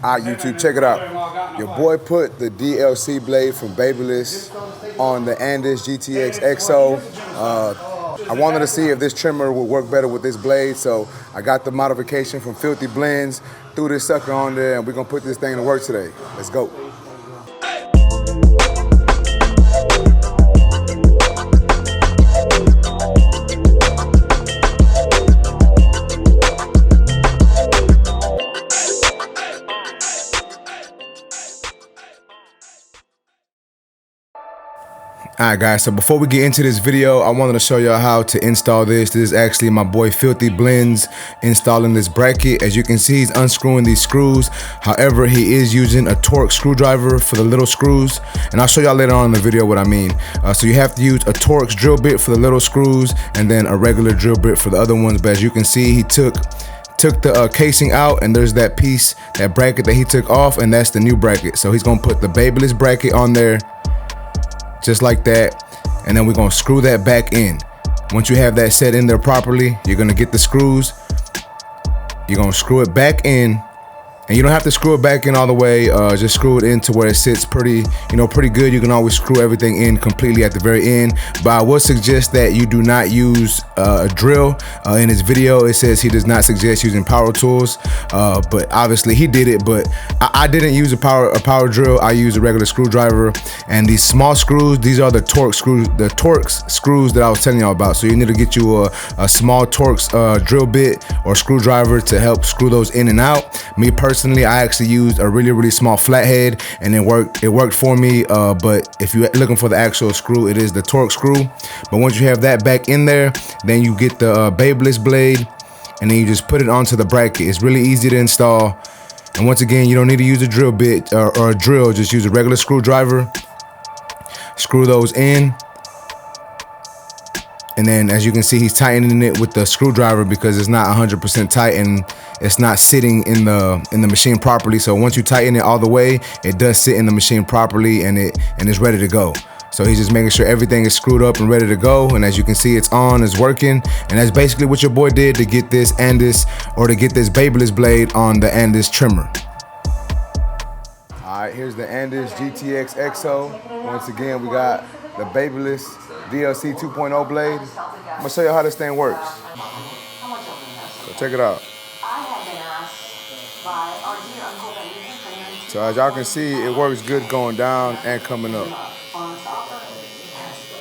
Alright, YouTube, check it out. Your boy put the DLC blade from Babyliss on the Andis GTX Exo. I wanted to see if this trimmer would work better with this blade, so I got the modification from Philthy Blendz, threw this sucker on there, and we're gonna put this thing to work today. Let's go. Alright guys, so before we get into this video, I wanted to show y'all how to install this. This is actually my boy Philthy Blendz installing this bracket. As you can see, he's unscrewing these screws. However, he is using a Torx screwdriver for the little screws, and I'll show y'all later on in the video what I mean. So you have to use a Torx drill bit for the little screws and then a regular drill bit for the other ones. But as you can see, he took the casing out, and there's that piece, that bracket that he took off, and that's the new bracket. So he's gonna put the Babyliss bracket on there just like that, and then we're gonna screw that back in. Once you have that set in there properly, you're gonna get the screws, you're gonna screw it back in, and you don't have to screw it back in all the way, just screw it in to where it sits pretty good. You can always screw everything in completely at the very end, but I would suggest that you do not use a drill. In his video it says he does not suggest using power tools, but obviously he did it, but I didn't use a power drill. I used a regular screwdriver, and these small screws, these are the Torx screws that I was telling y'all about. So you need to get you a small Torx drill bit or screwdriver to help screw those in and out. Me personally, I actually used a really small flathead, and it worked for me, but if you're looking for the actual screw, it is the Torx screw. But once you have that back in there, then you get the Babyliss blade, and then you just put it onto the bracket. It's really easy to install, and once again, you don't need to use a drill bit or a drill. Just use a regular screwdriver, screw those in, and then as you can see, he's tightening it with the screwdriver because it's not 100% tight and it's not sitting in the machine properly. So once you tighten it all the way, it does sit in the machine properly, and it's ready to go. So he's just making sure everything is screwed up and ready to go. And as you can see, it's on, it's working. And that's basically what your boy did to get this Andis, or to get this Babyliss blade on the Andis trimmer. All right, here's the Andis GTX Exo. Once again, we got the Babyliss DLC 2.0 blade. I'm gonna show you how this thing works. So check it out. So as y'all can see, it works good going down and coming up.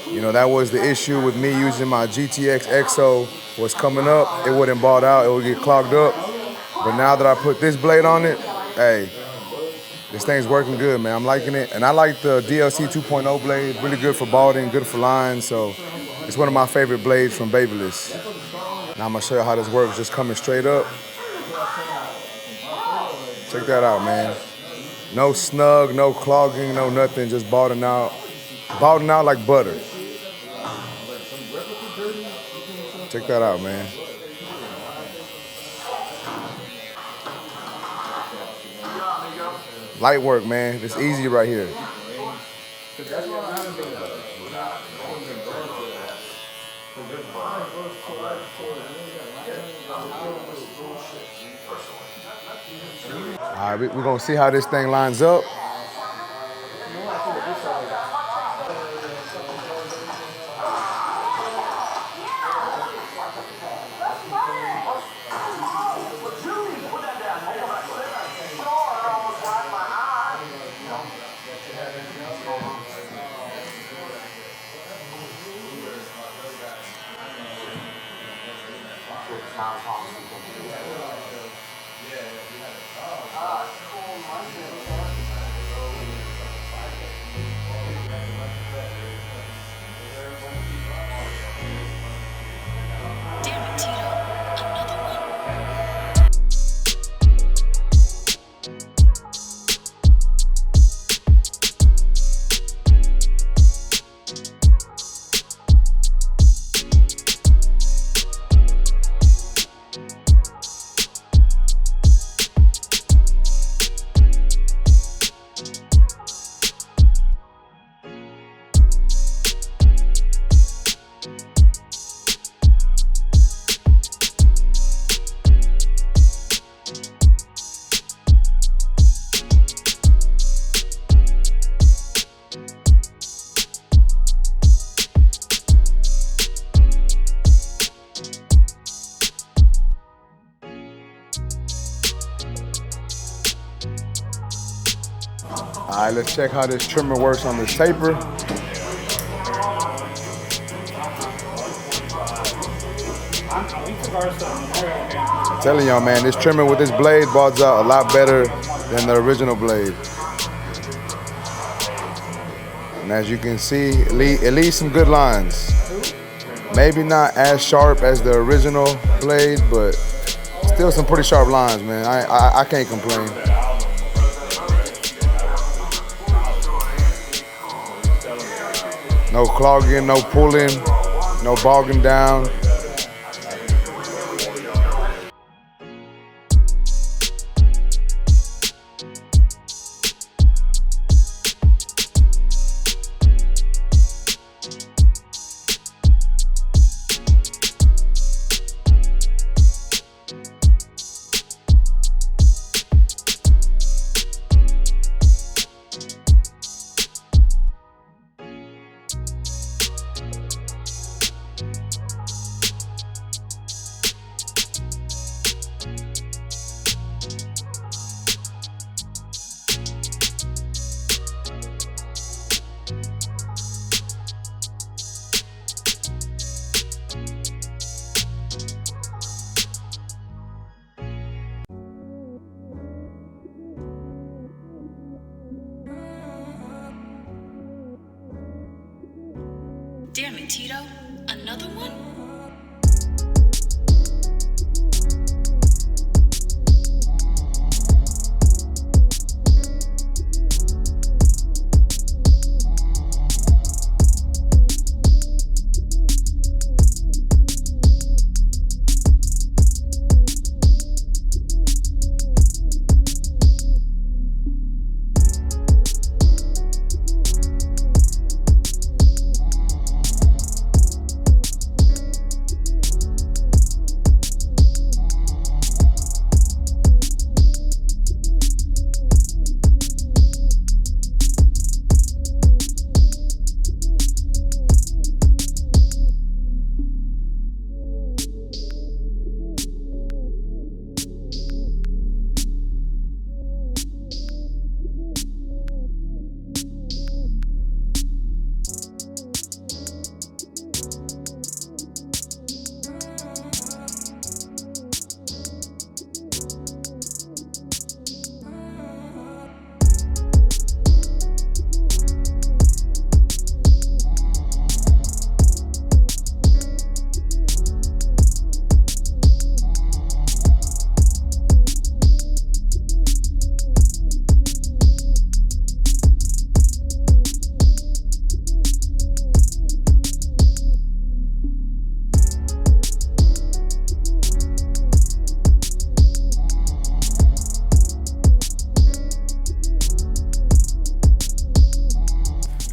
You know, that was the issue with me using my GTX Exo. Was coming up, it wouldn't ball out, it would get clogged up. But now that I put this blade on it, hey, this thing's working good, man. I'm liking it. And I like the DLC 2.0 blade, really good for balding, good for lines. So it's one of my favorite blades from Babyliss. Now I'm gonna show you how this works, just coming straight up. Check that out, man. No snug, no clogging, no nothing, just balding out like butter. Check that out, man. Light work, man. It's easy right here. All right, we're gonna see how this thing lines up. Alright, let's check how this trimmer works on this taper. I'm telling y'all, man, this trimmer with this blade balls out a lot better than the original blade. And as you can see, it leaves some good lines. Maybe not as sharp as the original blade, but still some pretty sharp lines, man. I can't complain. No clogging, no pulling, no bogging down. Damn it, Tito. Another one?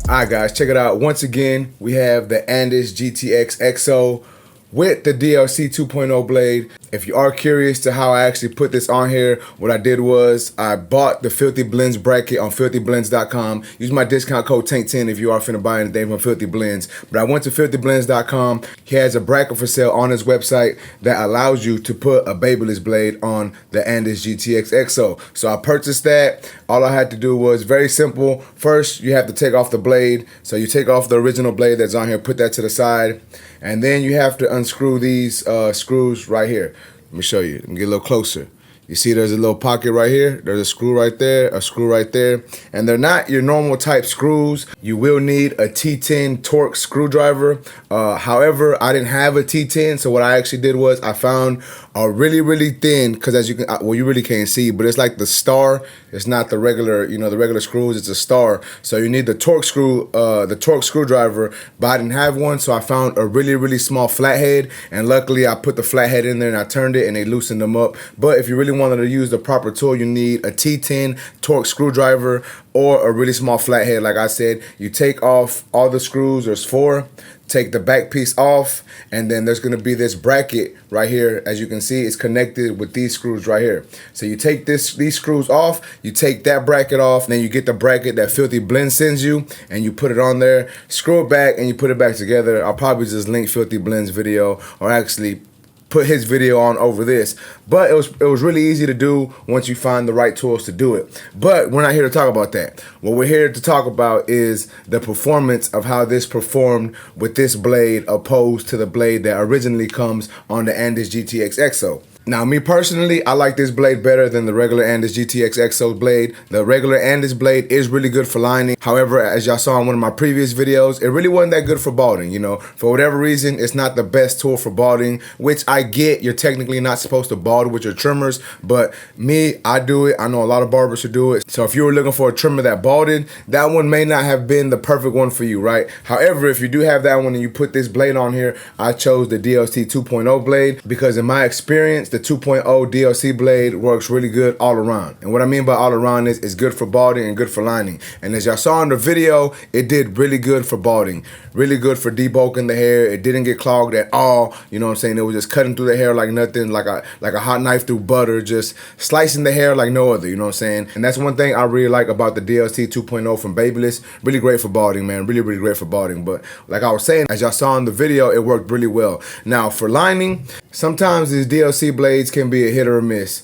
Alright guys, check it out. Once again, we have the Andis GTX Exo with the DLC 2.0 blade. If you are curious to how I actually put this on here, what I did was I bought the Philthy Blendz bracket on philthyblendz.com. Use my discount code TANK10 if you are finna buy anything from Philthy Blendz. But I went to philthyblendz.com. He has a bracket for sale on his website that allows you to put a Babyliss blade on the Andis GTX Exo. So I purchased that. All I had to do was very simple. First, you have to take off the blade. So you take off the original blade that's on here, put that to the side. And then you have to unscrew these screws right here. Let me show you. Let me get a little closer. You see there's a little pocket right here. There's a screw right there, a screw right there. And they're not your normal type screws. You will need a T10 Torx screwdriver. However, I didn't have a T10, so what I actually did was I found a really, really thin, because as you can, well, you really can't see, but it's like the star. It's not the regular, you know, the regular screws, it's a star. So you need the Torx screwdriver, but I didn't have one, so I found a really, really small flathead, and luckily I put the flathead in there and I turned it and they loosened them up. But if you really wanted to use the proper tool, you need a T10 Torx screwdriver or a really small flathead. Like I said, you take off all the screws, there's 4, take the back piece off, and then there's gonna be this bracket right here. As you can see, it's connected with these screws right here. So you take these screws off, you take that bracket off, and then you get the bracket that Philthy Blendz sends you, and you put it on there, screw it back, and you put it back together. I'll probably just link Philthy Blendz video, or actually put his video on over this. But it was really easy to do once you find the right tools to do it. But we're not here to talk about that. What we're here to talk about is the performance of how this performed with this blade opposed to the blade that originally comes on the Andis GTX Exo. Now, me personally, I like this blade better than the regular Andis GTX Exo blade. The regular Andis blade is really good for lining. However, as y'all saw in one of my previous videos, it really wasn't that good for balding, you know. For whatever reason, it's not the best tool for balding, which I get. You're technically not supposed to bald with your trimmers, but me, I do it. I know a lot of barbers who do it. So if you were looking for a trimmer that balded, that one may not have been the perfect one for you, right? However, if you do have that one and you put this blade on here, I chose the DLC 2.0 blade because in my experience, the 2.0 DLC blade works really good all around. And what I mean by all around is it's good for balding and good for lining. And as y'all saw in the video, it did really good for balding. Really good for debulking the hair. It didn't get clogged at all. You know what I'm saying? It was just cutting through the hair like nothing, like a hot knife through butter, just slicing the hair like no other, you know what I'm saying? And that's one thing I really like about the DLC 2.0 from Babyliss. Really great for balding, man. Really, really great for balding. But like I was saying, as y'all saw in the video, it worked really well. Now for lining, sometimes these DLC blades can be a hit or a miss.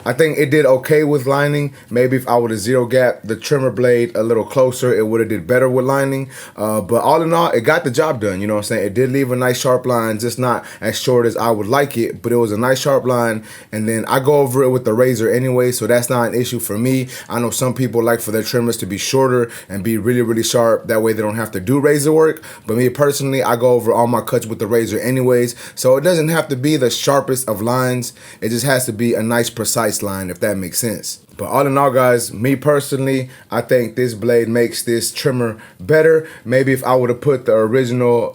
I think it did okay with lining. Maybe if I would have zero gap the trimmer blade a little closer, it would have did better with lining. But all in all, it got the job done, you know what I'm saying? It did leave a nice sharp line, just not as short as I would like it, but it was a nice sharp line. And then I go over it with the razor anyway, so that's not an issue for me. I know some people like for their trimmers to be shorter and be really, really sharp. That way they don't have to do razor work. But me personally, I go over all my cuts with the razor anyways. So it doesn't have to be the sharpest of lines. It just has to be a nice, precise line, if that makes sense. But all in all, guys, me personally, I think this blade makes this trimmer better. Maybe if I would have put the original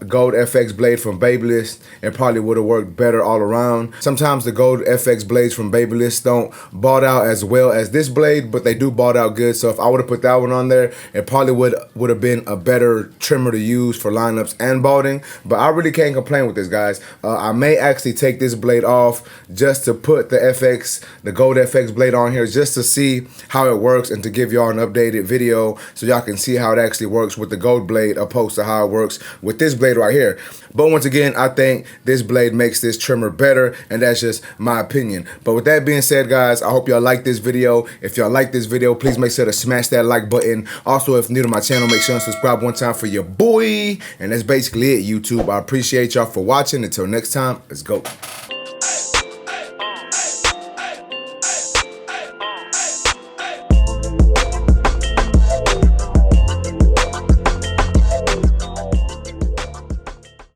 Gold FX blade from Babyliss, it probably would have worked better all around. Sometimes the Gold FX blades from Babyliss don't bald out as well as this blade, but they do bald out good. So if I would have put that one on there, it probably would have been a better trimmer to use for lineups and balding. But I really can't complain with this, guys. I may actually take this blade off just to put the Gold FX blade on here, just to see how it works and to give y'all an updated video so y'all can see how it actually works with the gold blade opposed to how it works with this blade right here. But once again, I think this blade makes this trimmer better, and that's just my opinion. But with that being said, guys, I hope y'all like this video. If y'all like this video, please make sure to smash that like button. Also, if new to my channel, make sure and subscribe one time for your boy. And that's basically it, YouTube. I appreciate y'all for watching. Until next time, let's go.